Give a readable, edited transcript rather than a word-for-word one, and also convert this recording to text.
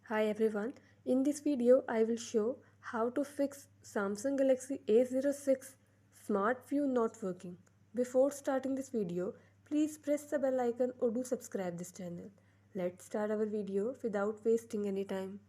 Hi everyone, in this video I will show how to fix Samsung Galaxy A06 Smart View not working. Before starting this video, please press the bell icon or do subscribe this channel. Let's start our video without wasting any time.